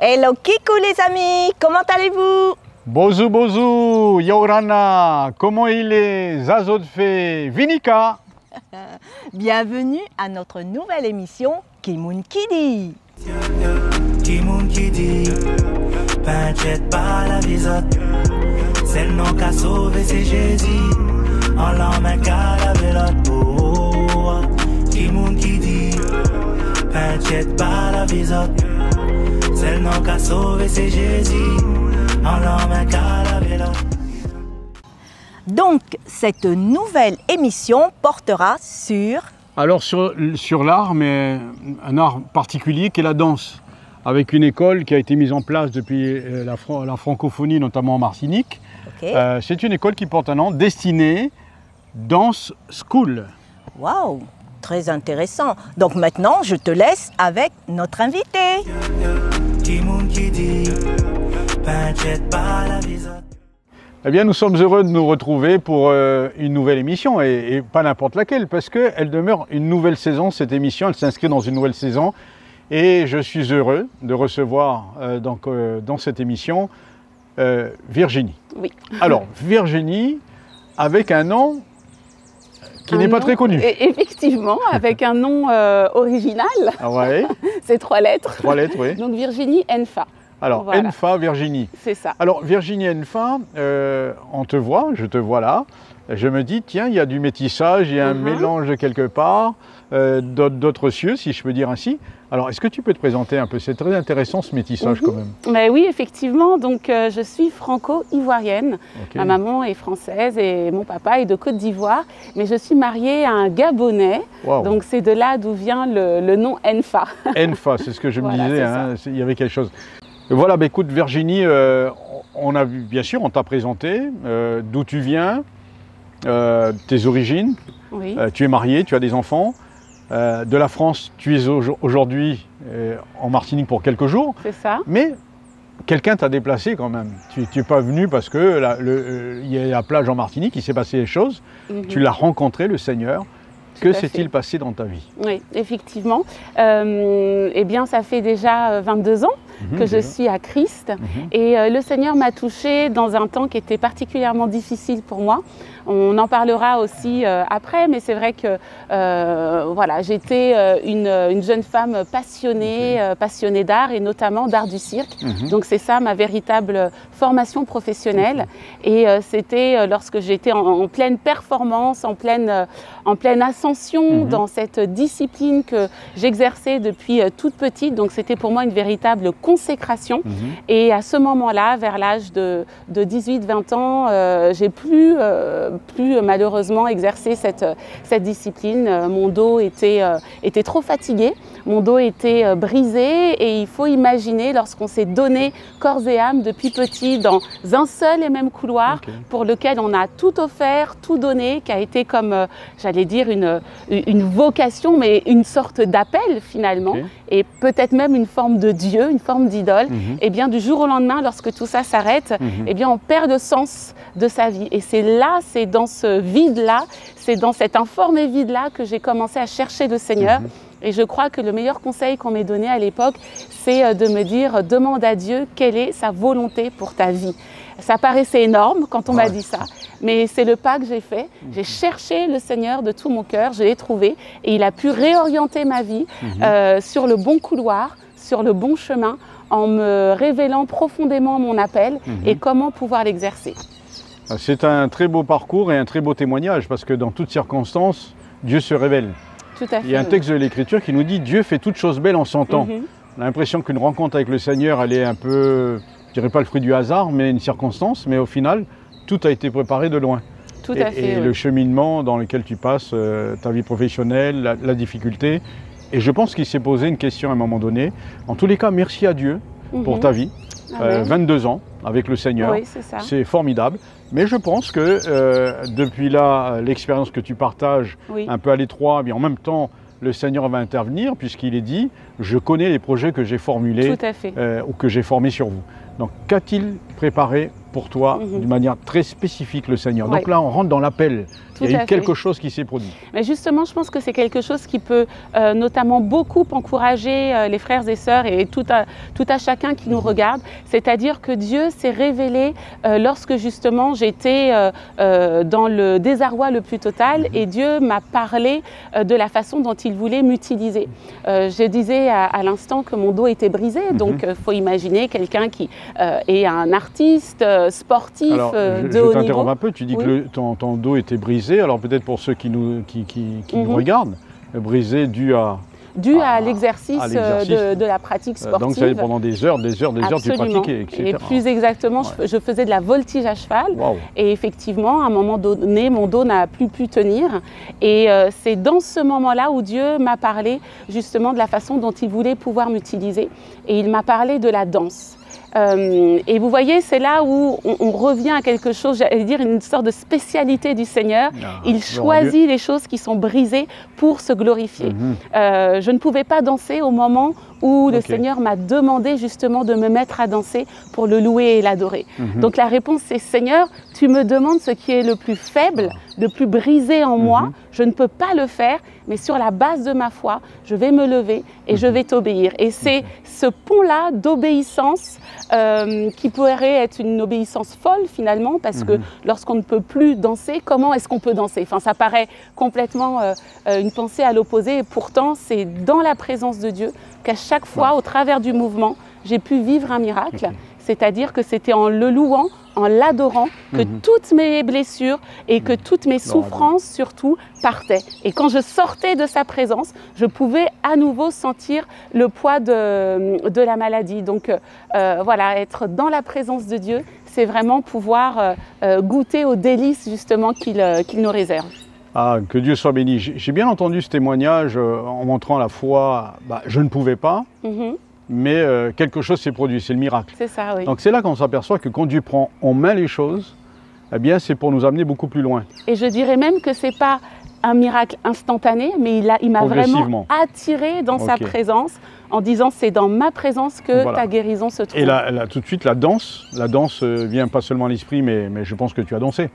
Hello Kikou les amis, comment allez-vous? Bonjour, bonjour, Yorana, comment il est? Zazodfe, Vinika. Bienvenue à notre nouvelle émission Kimoun Kidi. Kimoun Kidi, t'inquiète pas la visote. C'est le nom qu'a sauvé, c'est Jésus. En l'emmène qu'à la vélote. Oh, Kimoun Kidi, t'inquiète pas la visote. C'est le nom qu'a sauvé, c'est Jésus. En l'emmène qu'à la vélote. Donc, cette nouvelle émission portera sur... Alors sur l'art, mais un art particulier qui est la danse, avec une école qui a été mise en place depuis la francophonie, notamment en Martinique. Okay. C'est une école qui porte un nom, Destinée Dance School. Waouh, très intéressant. Donc maintenant, je te laisse avec notre invité. Eh bien, nous sommes heureux de nous retrouver pour une nouvelle émission, et pas n'importe laquelle, parce qu'elle demeure une nouvelle saison, cette émission, elle s'inscrit dans une nouvelle saison, et je suis heureux de recevoir dans cette émission Virginie. Oui. Alors, Virginie, avec un nom qui n'est pas très connu. Effectivement, avec un nom original. Ah ouais. C'est 3 lettres. 3 lettres, oui. Donc Virginie Enfa. Alors, voilà. Enfa, Virginie. C'est ça. Alors, Virginie Enfa, on te voit, je te vois là. Je me dis, tiens, il y a du métissage, il y a un mélange quelque part, d'autres cieux, si je peux dire ainsi. Alors, est-ce que tu peux te présenter un peu? C'est très intéressant ce métissage quand même. Mais oui, effectivement. Donc, je suis franco-ivoirienne. Okay. Ma maman est française et mon papa est de Côte d'Ivoire. Mais je suis mariée à un Gabonais. Wow. Donc, c'est de là d'où vient le nom Enfa. Enfa, c'est ce que je me disais, hein, il y avait quelque chose. Voilà, bah, écoute Virginie, on a vu, bien sûr, on t'a présenté d'où tu viens, tes origines, oui. Tu es mariée, tu as des enfants, de la France, tu es aujourd'hui en Martinique pour quelques jours. C'est ça. Mais quelqu'un t'a déplacé quand même. Tu n'es pas venu parce que il y a la plage en Martinique, il s'est passé des choses, tu l'as rencontré, le Seigneur. Que s'est-il passé dans ta vie? Oui, effectivement. Eh bien, ça fait déjà 22 ans que je suis à Christ. Et le Seigneur m'a touchée dans un temps qui était particulièrement difficile pour moi. On en parlera aussi après, mais c'est vrai que voilà, j'étais une jeune femme passionnée, passionnée d'art et notamment d'art du cirque. Donc c'est ça ma véritable formation professionnelle. Et c'était lorsque j'étais en pleine performance, en pleine ascension dans cette discipline que j'exerçais depuis toute petite. Donc c'était pour moi une véritable consécration. Et à ce moment-là, vers l'âge de 18-20 ans, j'ai plus malheureusement exercer cette discipline. Mon dos était trop fatigué, mon dos était brisé et il faut imaginer lorsqu'on s'est donné corps et âme depuis petit dans un seul et même couloir pour lequel on a tout offert, tout donné, qui a été comme, j'allais dire, une vocation, mais une sorte d'appel finalement, et peut-être même une forme de Dieu, une forme d'idole. Et bien du jour au lendemain, lorsque tout ça s'arrête, et bien on perd le sens de sa vie. Et c'est là, c'est dans ce vide-là, c'est dans cet informé vide-là que j'ai commencé à chercher le Seigneur. Et je crois que le meilleur conseil qu'on m'ait donné à l'époque, c'est de me dire, demande à Dieu quelle est sa volonté pour ta vie. Ça paraissait énorme quand on m'a dit ça, mais c'est le pas que j'ai fait. J'ai cherché le Seigneur de tout mon cœur, je l'ai trouvé et il a pu réorienter ma vie sur le bon couloir, sur le bon chemin, en me révélant profondément mon appel et comment pouvoir l'exercer. C'est un très beau parcours et un très beau témoignage parce que dans toutes circonstances, Dieu se révèle. Tout à fait. Il y a un texte de l'Écriture qui nous dit « Dieu fait toutes choses belles en son temps ». On a l'impression qu'une rencontre avec le Seigneur, elle est un peu, je dirais pas le fruit du hasard, mais une circonstance, mais au final, tout a été préparé de loin. Tout à fait. Et le cheminement dans lequel tu passes, ta vie professionnelle, la difficulté. Et je pense qu'il s'est posé une question à un moment donné. En tous les cas, merci à Dieu pour ta vie. 22 ans avec le Seigneur, oui, c'est formidable. Mais je pense que depuis là, l'expérience que tu partages un peu à l'étroit, mais en même temps, le Seigneur va intervenir puisqu'il est dit « Je connais les projets que j'ai formulés ou que j'ai formés sur vous ». Donc, qu'a-t-il préparé pour toi d'une manière très spécifique le Seigneur. Donc là, on rentre dans l'appel. Il y a eu quelque chose qui s'est produit. Mais justement, je pense que c'est quelque chose qui peut notamment beaucoup encourager les frères et sœurs et tout à chacun qui nous regarde. C'est-à-dire que Dieu s'est révélé lorsque justement j'étais dans le désarroi le plus total et Dieu m'a parlé de la façon dont il voulait m'utiliser. Je disais à l'instant que mon dos était brisé, donc il faut imaginer quelqu'un qui est un artiste sportif de haut niveau. Je t'interromps un peu, tu dis que ton dos était brisé. Alors peut-être pour ceux qui nous regardardent, brisé dû à l'exercice de la pratique sportive. Donc ça veut dire pendant des heures, tu pratiquais, etc. Et plus exactement, je faisais de la voltige à cheval. Wow. Et effectivement, à un moment donné, mon dos n'a plus pu tenir. Et c'est dans ce moment-là où Dieu m'a parlé justement de la façon dont il voulait pouvoir m'utiliser. Et il m'a parlé de la danse. Et vous voyez, c'est là où on revient à quelque chose, j'allais dire une sorte de spécialité du Seigneur. Il choisit les choses qui sont brisées pour se glorifier. Je ne pouvais pas danser au moment où le Seigneur m'a demandé justement de me mettre à danser pour le louer et l'adorer. Donc la réponse c'est: Seigneur, tu me demandes ce qui est le plus faible, le plus brisé en moi. Je ne peux pas le faire, mais sur la base de ma foi, je vais me lever et je vais t'obéir. Et c'est ce pont-là d'obéissance qui pourrait être une obéissance folle finalement, parce que lorsqu'on ne peut plus danser, comment est-ce qu'on peut danser? Enfin, ça paraît complètement une pensée à l'opposé, et pourtant c'est dans la présence de Dieu qu'à chaque fois, au travers du mouvement, j'ai pu vivre un miracle. C'est-à-dire que c'était en le louant, en l'adorant, que toutes mes blessures et que toutes mes souffrances surtout partaient. Et quand je sortais de sa présence, je pouvais à nouveau sentir le poids de la maladie. Donc voilà, être dans la présence de Dieu, c'est vraiment pouvoir goûter aux délices justement qu'il nous réserve. Ah, que Dieu soit béni. J'ai bien entendu ce témoignage en montrant la foi. Je ne pouvais pas. Mais quelque chose s'est produit, c'est le miracle. C'est ça, oui. Donc c'est là qu'on s'aperçoit que quand Dieu prend en main les choses, eh bien c'est pour nous amener beaucoup plus loin. Et je dirais même que ce n'est pas un miracle instantané, mais il m'a vraiment attiré dans sa présence en disant c'est dans ma présence que ta guérison se trouve. Et là, tout de suite, la danse vient pas seulement à l'esprit, mais je pense que tu as dansé.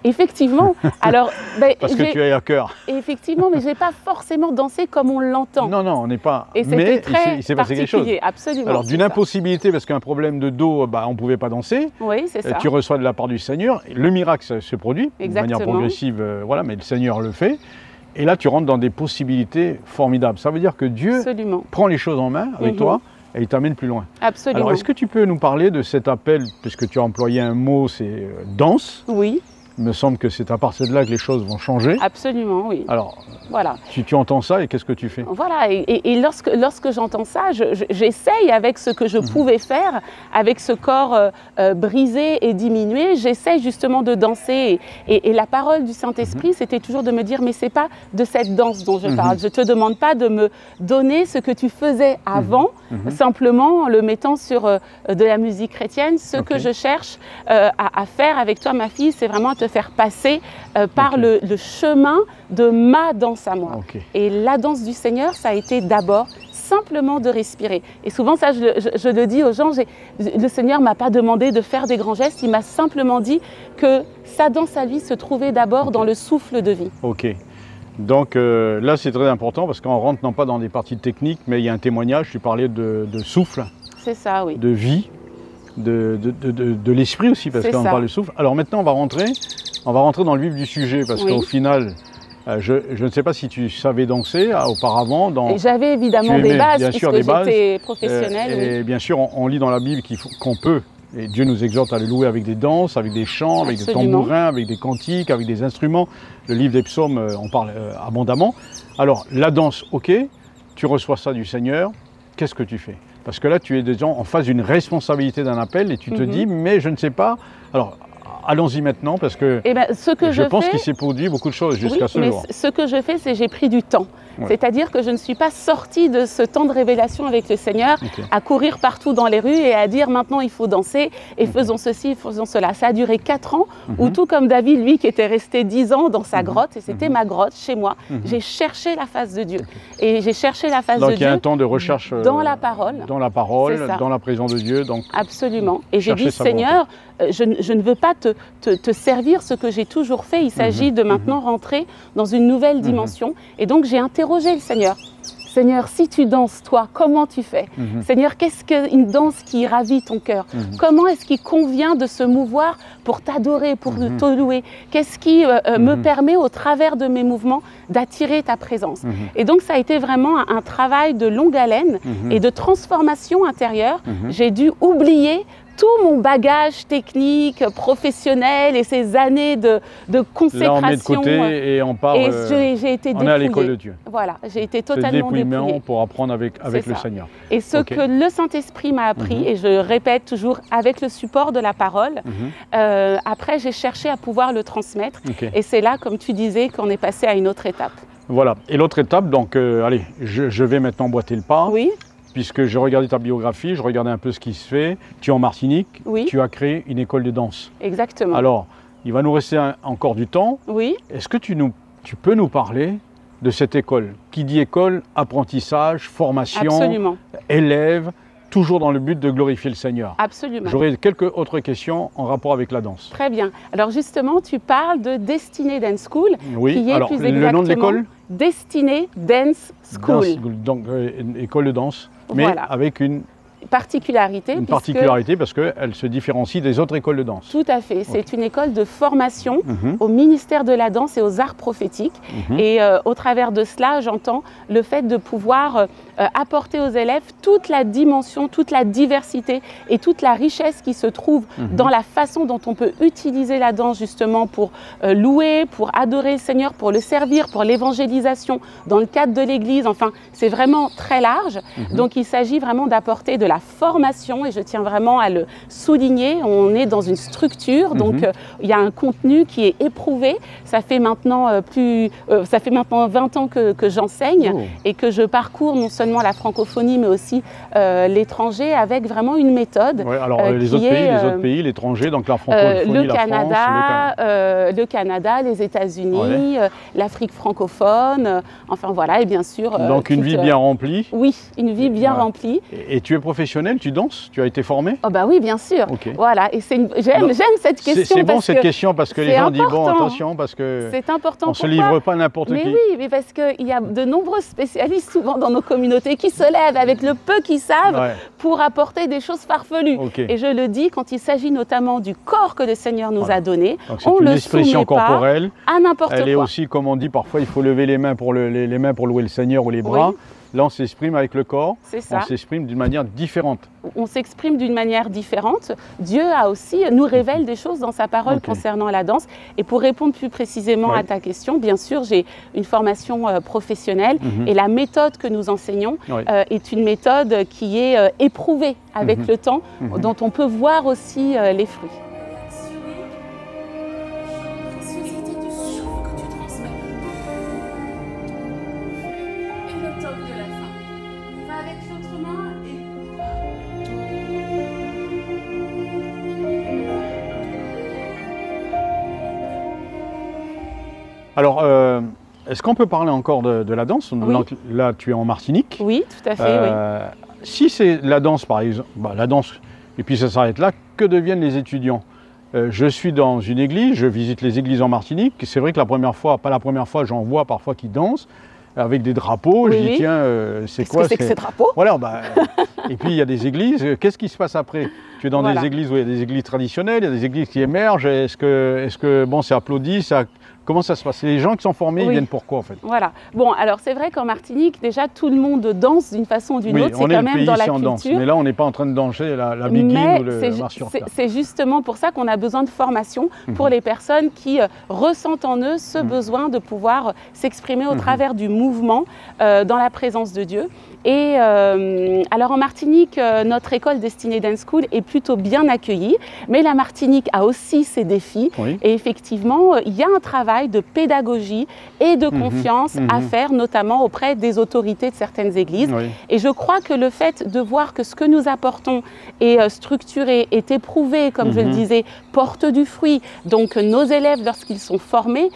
Effectivement. Alors, parce que tu as à cœur. Effectivement, mais je n'ai pas forcément dansé comme on l'entend. Non, on n'est pas. Et mais très il s'est passé quelque chose. Absolument. Alors, d'une impossibilité, parce qu'un problème de dos, on ne pouvait pas danser. Oui, c'est ça. Tu reçois de la part du Seigneur. Le miracle se produit de manière progressive, mais le Seigneur le fait. Et là, tu rentres dans des possibilités formidables. Ça veut dire que Dieu prend les choses en main avec toi et il t'amène plus loin. Absolument. Alors, est-ce que tu peux nous parler de cet appel, puisque tu as employé un mot, c'est danse? Oui. Il me semble que c'est à partir de là que les choses vont changer. Absolument, oui. Alors, voilà. Tu entends ça et qu'est-ce que tu fais? Voilà, et lorsque j'entends ça, j'essaye avec ce que je pouvais faire, avec ce corps brisé et diminué, j'essaye justement de danser. Et la parole du Saint-Esprit, c'était toujours de me dire, mais c'est pas de cette danse dont je parle. Je te demande pas de me donner ce que tu faisais avant, simplement en le mettant sur de la musique chrétienne. Ce que je cherche à faire avec toi, ma fille, c'est vraiment te faire passer par le chemin de ma danse à moi. Et la danse du Seigneur, ça a été d'abord simplement de respirer. Et souvent, ça, je le dis aux gens, le Seigneur ne m'a pas demandé de faire des grands gestes, il m'a simplement dit que sa danse à lui se trouvait d'abord dans le souffle de vie. Ok. Donc là, c'est très important parce qu'on rentre non pas dans des parties techniques, mais il y a un témoignage, tu parlais de souffle. C'est ça, oui. De vie. De l'esprit aussi, parce qu'on parle de souffle. Alors maintenant, on va rentrer dans le vif du sujet, parce qu'au final, je ne sais pas si tu savais danser auparavant. J'avais évidemment des bases, puisque j'étais professionnelle. Et bien sûr, on lit dans la Bible qu'on peut, et Dieu nous exhorte à le louer avec des danses, avec des chants, avec des tambourins, avec des cantiques, avec des instruments. Le livre des psaumes en parle abondamment. Alors, la danse, ok, tu reçois ça du Seigneur, qu'est-ce que tu fais? Parce que là, tu es déjà en face d'une responsabilité d'un appel et tu te dis, mais je ne sais pas. Alors, allons-y maintenant parce que, je pense qu'il s'est produit beaucoup de choses jusqu'à ce jour. Ce que je fais, c'est j'ai pris du temps. Ouais. C'est-à-dire que je ne suis pas sortie de ce temps de révélation avec le Seigneur à courir partout dans les rues et à dire maintenant il faut danser et faisons ceci, faisons cela. Ça a duré 4 ans où tout comme David, lui qui était resté 10 ans dans sa grotte, et c'était ma grotte chez moi, j'ai cherché la face de Dieu. Et j'ai cherché la face de Dieu. Donc il y a un temps de recherche dans la parole. Dans la parole, dans la présence de Dieu. Donc, absolument. Et j'ai dit Seigneur, je ne veux pas te servir ce que j'ai toujours fait. Il s'agit de maintenant rentrer dans une nouvelle dimension. Et donc j'ai interrogé le Seigneur. Seigneur, si tu danses, toi, comment tu fais? Seigneur, qu'est-ce qu'une danse qui ravit ton cœur? Comment est-ce qu'il convient de se mouvoir pour t'adorer, pour te louer? Qu'est-ce qui me permet, au travers de mes mouvements, d'attirer ta présence? Et donc, ça a été vraiment un travail de longue haleine et de transformation intérieure. J'ai dû oublier tout mon bagage technique, professionnel et ces années de consécration. Là, on met de côté et on part. Et j'ai été dépouillée. On est à l'école de Dieu. Voilà, j'ai été totalement dépouillée. Pour apprendre avec le Seigneur. Et ce que le Saint-Esprit m'a appris, et je répète toujours avec le support de la parole, après j'ai cherché à pouvoir le transmettre. Et c'est là, comme tu disais, qu'on est passé à une autre étape. Voilà. Et l'autre étape, donc, allez, je vais maintenant boiter le pas. Oui. Puisque j'ai regardé ta biographie, je regardais un peu ce qui se fait. Tu es en Martinique, tu as créé une école de danse. Exactement. Alors, il va nous rester encore du temps. Oui. Est-ce que tu peux nous parler de cette école? Qui dit école, apprentissage, formation, élèves, toujours dans le but de glorifier le Seigneur. Absolument. J'aurais quelques autres questions en rapport avec la danse. Très bien. Alors justement, tu parles de Destiny Dance School, qui est plus exactement le nom de l'école? Destiny Dance School. Donc une école de danse, mais avec une particularité. Une particularité parce qu'elle se différencie des autres écoles de danse. Tout à fait. C'est une école de formation au ministère de la danse et aux arts prophétiques. Et au travers de cela, j'entends le fait de pouvoir apporter aux élèves toute la dimension, toute la diversité et toute la richesse qui se trouve dans la façon dont on peut utiliser la danse justement pour louer, pour adorer le Seigneur, pour le servir, pour l'évangélisation dans le cadre de l'Église. Enfin, c'est vraiment très large. Donc, il s'agit vraiment d'apporter de la formation et je tiens vraiment à le souligner. On est dans une structure, donc il y a un contenu qui est éprouvé. Ça fait maintenant, 20 ans que j'enseigne et que je parcours non seulement la francophonie mais aussi l'étranger avec vraiment une méthode. Ouais, alors les autres pays, l'étranger, donc la francophonie, le Canada, les États-Unis, l'Afrique francophone, enfin voilà, et bien sûr. Donc une vie bien remplie. Oui, une vie bien remplie. Et tu es professionnelle, tu danses? Tu as été formée? Oh bah oui, bien sûr. Voilà, et j'aime cette question. C'est bon cette question parce que les gens disent bon, attention, parce que c'est important. On ne se livre pas n'importe qui. Mais oui, mais parce qu'il y a de nombreux spécialistes souvent dans nos communautés qui se lèvent avec le peu qu'ils savent pour apporter des choses farfelues. Et je le dis quand il s'agit notamment du corps que le Seigneur nous a donné, on le soumet pas à n'importe quoi. Elle est aussi, comme on dit parfois, il faut lever les mains pour louer le Seigneur ou les bras. Là, on s'exprime avec le corps, on s'exprime d'une manière différente. On s'exprime d'une manière différente. Dieu nous révèle des choses dans sa parole concernant la danse. Et pour répondre plus précisément à ta question, bien sûr, j'ai une formation professionnelle et la méthode que nous enseignons est une méthode qui est éprouvée avec le temps, dont on peut voir aussi les fruits. Alors, est-ce qu'on peut parler encore de la danse? Là, tu es en Martinique. Oui, tout à fait, Si c'est la danse, par exemple, la danse, et puis ça s'arrête là, que deviennent les étudiants? Je suis dans une église, je visite les églises en Martinique. C'est vrai que pas la première fois, j'en vois parfois qui dansent avec des drapeaux. Je dis, tiens, c'est quoi? Qu'est-ce que c'est que ces drapeaux? Voilà, et puis il y a des églises. Qu'est-ce qui se passe après? Tu es dans des églises où il y a des églises traditionnelles, il y a des églises qui émergent. Est-ce que bon, c'est applaudi, comment ça se passe? Les gens qui sont formés, ils viennent pourquoi en fait? Voilà. Bon, alors c'est vrai qu'en Martinique, déjà tout le monde danse d'une façon ou d'une autre. C'est quand même dans la culture. Danse, mais là, on n'est pas en train de danser la biguine ou le marche sur terre. C'est justement pour ça qu'on a besoin de formation pour les personnes qui ressentent en eux ce besoin de pouvoir s'exprimer au travers du mouvement dans la présence de Dieu. Et alors en Martinique, notre école Destiny Dance School est plutôt bien accueillie, mais la Martinique a aussi ses défis. Oui. Et effectivement, il y a un travail de pédagogie et de confiance à faire, notamment auprès des autorités de certaines églises. Oui. Et je crois que le fait de voir que ce que nous apportons est structuré, est éprouvé, comme je le disais, porte du fruit. Donc nos élèves, lorsqu'ils sont formés,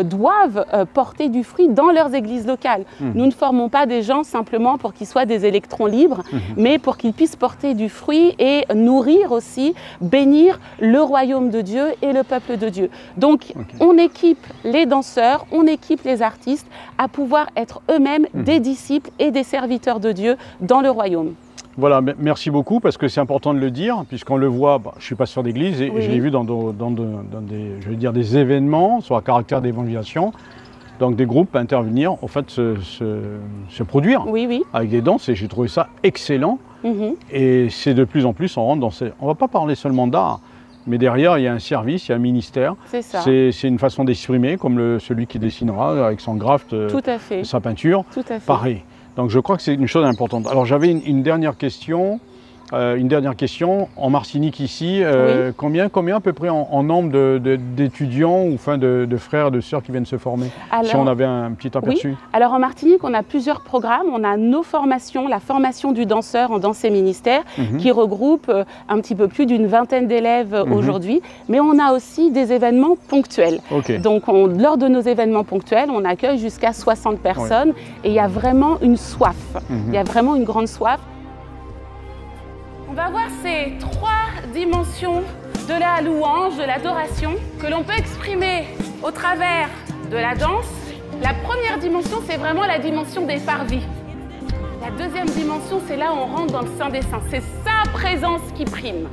doivent porter du fruit dans leurs églises locales. Nous ne formons pas des gens simplement pour qu'ils soient des électrons libres, mais pour qu'ils puissent porter du fruit et nourrir aussi, bénir le royaume de Dieu et le peuple de Dieu. Donc on équipe les danseurs, on équipe les artistes à pouvoir être eux-mêmes des disciples et des serviteurs de Dieu dans le royaume. Voilà, merci beaucoup parce que c'est important de le dire, puisqu'on le voit, je suis pasteur d'église et je l'ai vu dans des, je veux dire, des événements sur un caractère d'évangélisation, donc des groupes intervenir, en fait se produire avec des danses, et j'ai trouvé ça excellent. Et c'est de plus en plus, on rentre dans ces... On ne va pas parler seulement d'art, mais derrière il y a un service, il y a un ministère. C'est ça. C'est une façon d'exprimer, comme celui qui dessinera avec son graft, sa peinture, pareil. Donc je crois que c'est une chose importante. Alors j'avais une dernière question. En Martinique ici, combien à peu près en nombre d'étudiants ou enfin de frères, de sœurs qui viennent se former? Alors, si on avait un petit aperçu. Oui. Alors en Martinique, on a plusieurs programmes. On a nos formations, la formation du danseur en danse et ministère, qui regroupe un petit peu plus d'une vingtaine d'élèves aujourd'hui. Mais on a aussi des événements ponctuels. Donc lors de nos événements ponctuels, on accueille jusqu'à 60 personnes et il y a vraiment une soif. Il y a vraiment une grande soif. On va voir ces 3 dimensions de la louange, de l'adoration, que l'on peut exprimer au travers de la danse. La première dimension, c'est vraiment la dimension des parvis. La deuxième dimension, c'est là où on rentre dans le Saint des Saints. C'est sa présence qui prime.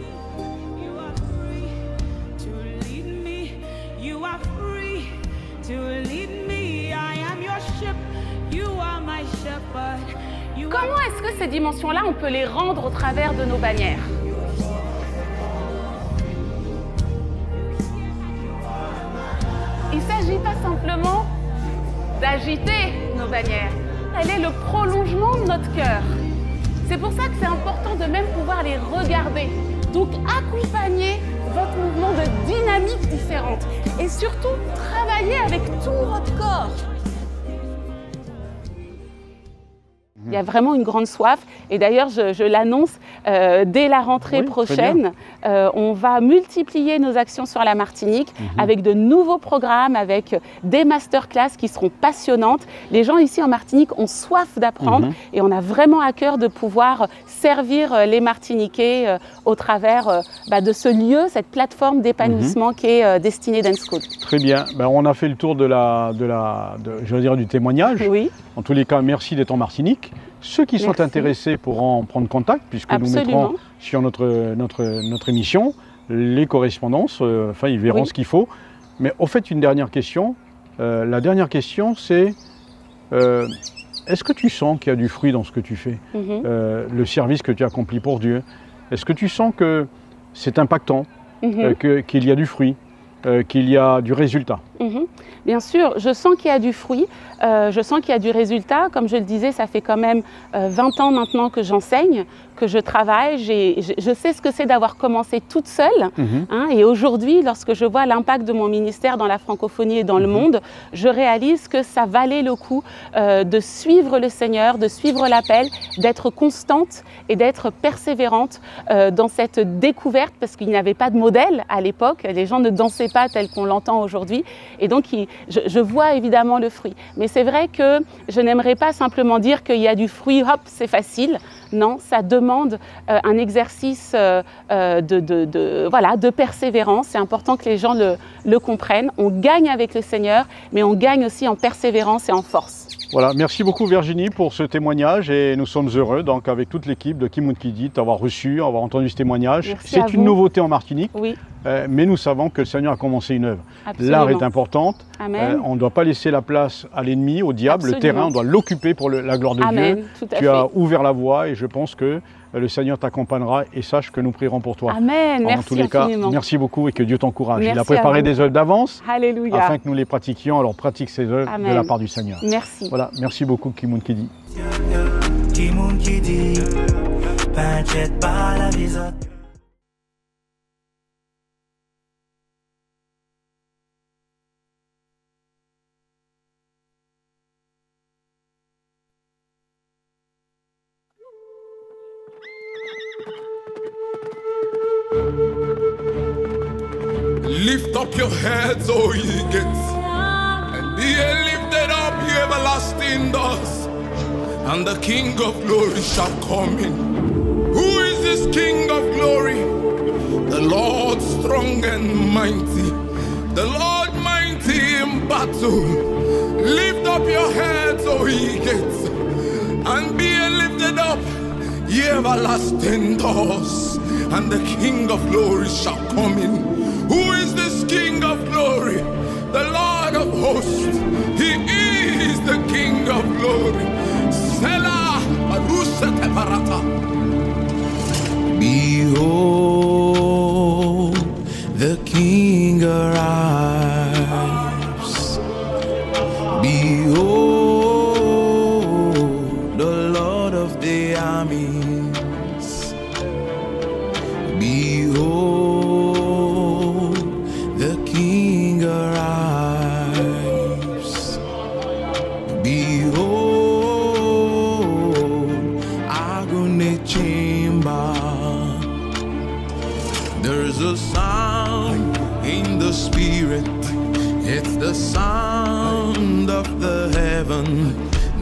Comment est-ce que ces dimensions-là, on peut les rendre au travers de nos bannières? Il ne s'agit pas simplement d'agiter nos bannières. Elle est le prolongement de notre cœur. C'est pour ça que c'est important de même pouvoir les regarder. Donc accompagner votre mouvement de dynamiques différentes et surtout travailler avec tout votre corps. Il y a vraiment une grande soif et d'ailleurs je l'annonce, dès la rentrée prochaine, on va multiplier nos actions sur la Martinique avec de nouveaux programmes, avec des masterclass qui seront passionnantes. Les gens ici en Martinique ont soif d'apprendre et on a vraiment à cœur de pouvoir servir les Martiniquais au travers de ce lieu, cette plateforme d'épanouissement qui est Destiny Dance School. Très bien, on a fait le tour je veux dire, du témoignage. En tous les cas, merci d'être en Martinique. Ceux qui sont intéressés pourront prendre contact, puisque nous mettrons sur notre émission les correspondances, ils verront ce qu'il faut. Mais au fait, une dernière question. La dernière question, c'est est-ce que tu sens qu'il y a du fruit dans ce que tu fais, le service que tu accomplis pour Dieu? Est-ce que tu sens que c'est impactant, qu'il y a du fruit, qu'il y a du résultat? Bien sûr, je sens qu'il y a du fruit, je sens qu'il y a du résultat. Comme je le disais, ça fait quand même 20 ans maintenant que j'enseigne, que je travaille. Je sais ce que c'est d'avoir commencé toute seule. Et aujourd'hui, lorsque je vois l'impact de mon ministère dans la francophonie et dans le monde, je réalise que ça valait le coup de suivre le Seigneur, de suivre l'appel, d'être constante et d'être persévérante dans cette découverte, parce qu'il n'y avait pas de modèle à l'époque. Les gens ne dansaient pas tel qu'on l'entend aujourd'hui. Et donc, je vois évidemment le fruit. Mais c'est vrai que je n'aimerais pas simplement dire qu'il y a du fruit, hop, c'est facile. Non, ça demande un exercice de persévérance. C'est important que les gens le comprennent. On gagne avec le Seigneur, mais on gagne aussi en persévérance et en force. Voilà, merci beaucoup Virginie pour ce témoignage et nous sommes heureux, donc avec toute l'équipe de Kimoun Kidit, d'avoir reçu, d'avoir entendu ce témoignage. C'est une nouveauté en Martinique, mais nous savons que le Seigneur a commencé une œuvre. L'art est importante, on ne doit pas laisser la place à l'ennemi, au diable, le terrain, on doit l'occuper pour la gloire de Dieu. Tu as ouvert la voie et je pense que le Seigneur t'accompagnera et sache que nous prierons pour toi. Amen, merci. En tous les cas, merci beaucoup et que Dieu t'encourage. Il a préparé des œuvres d'avance afin que nous les pratiquions. Alors pratique ces œuvres de la part du Seigneur. Merci. Voilà, merci beaucoup Kimoun Kidit. dit, t'inquiète pas la visote. Lift up your heads, O ye gates, and be ye lifted up, ye everlasting doors, and the King of glory shall come in. Who is this King of glory? The Lord strong and mighty, the Lord mighty in battle. Lift up your heads, O ye gates, and be ye lifted up, ye everlasting doors, and the King of glory shall come in. Who is this King of glory? The Lord of hosts. He is the King of glory. Selah, Arusa Teparata. Behold, the King arrives. Behold, the Lord of the armies. Behold, the King arrives. Behold, agony chamber. There's a sound in the spirit. It's the sound of the heaven.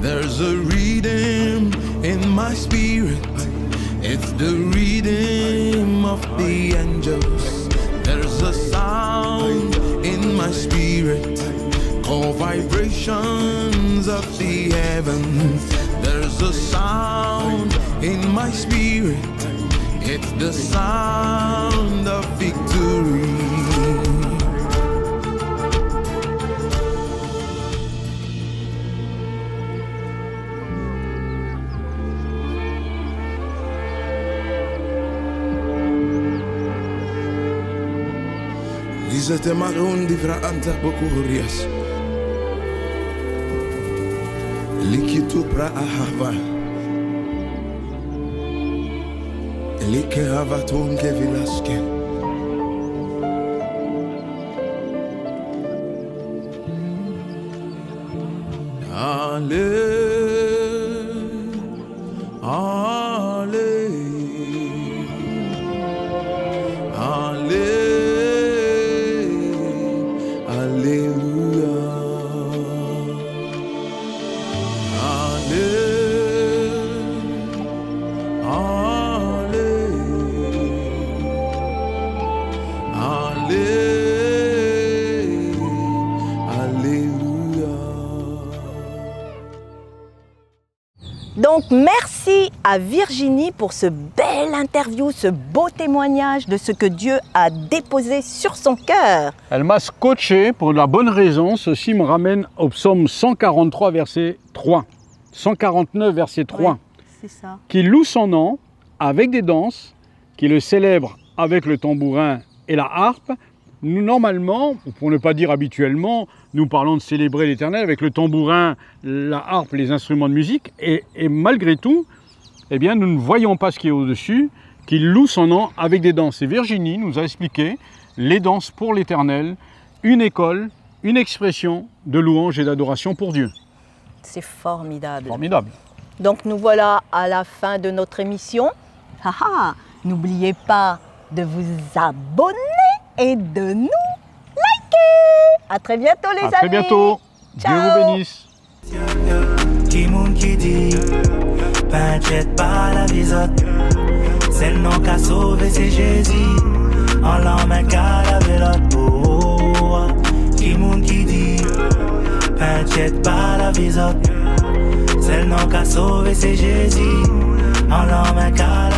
There's a rhythm in my spirit. It's the rhythm of the angels. There's a sound in my spirit called vibrations of the heavens. There's a sound in my spirit. It's the sound of victory. Lizete maron di fra anta bokurias. Likitu pra ahava. Like avaton ke vilaske. Ale, ale, ale. Alléluia. Donc merci à Virginie pour ce bel interview, ce beau témoignage de ce que Dieu a déposé sur son cœur. Elle m'a scotché pour la bonne raison. Ceci me ramène au psaume 143, verset 3. 149, verset 3. Ouais, c'est ça. Qui loue son nom avec des danses, qui le célèbre avec le tambourin et la harpe. Nous, normalement, pour ne pas dire habituellement, nous parlons de célébrer l'Éternel avec le tambourin, la harpe, les instruments de musique. Et malgré tout, eh bien, nous ne voyons pas ce qui est au-dessus, qu'il loue son nom avec des danses. Et Virginie nous a expliqué les danses pour l'Éternel, une école, une expression de louange et d'adoration pour Dieu. C'est formidable. Formidable. Donc nous voilà à la fin de notre émission. N'oubliez pas de vous abonner et de nous liker. À très bientôt les amis. À très bientôt. Ciao. Dieu vous bénisse. Qui moun qui dit, t'inquiète pas la visote. C'est le nom qu'a sauvé, c'est Jésus. En l'emmène qu'à la vélote. Oh, qui moun qui dit, t'inquiète pas la visote. C'est le nom qu'a sauvé, c'est Jésus. En l'emmène qu'à la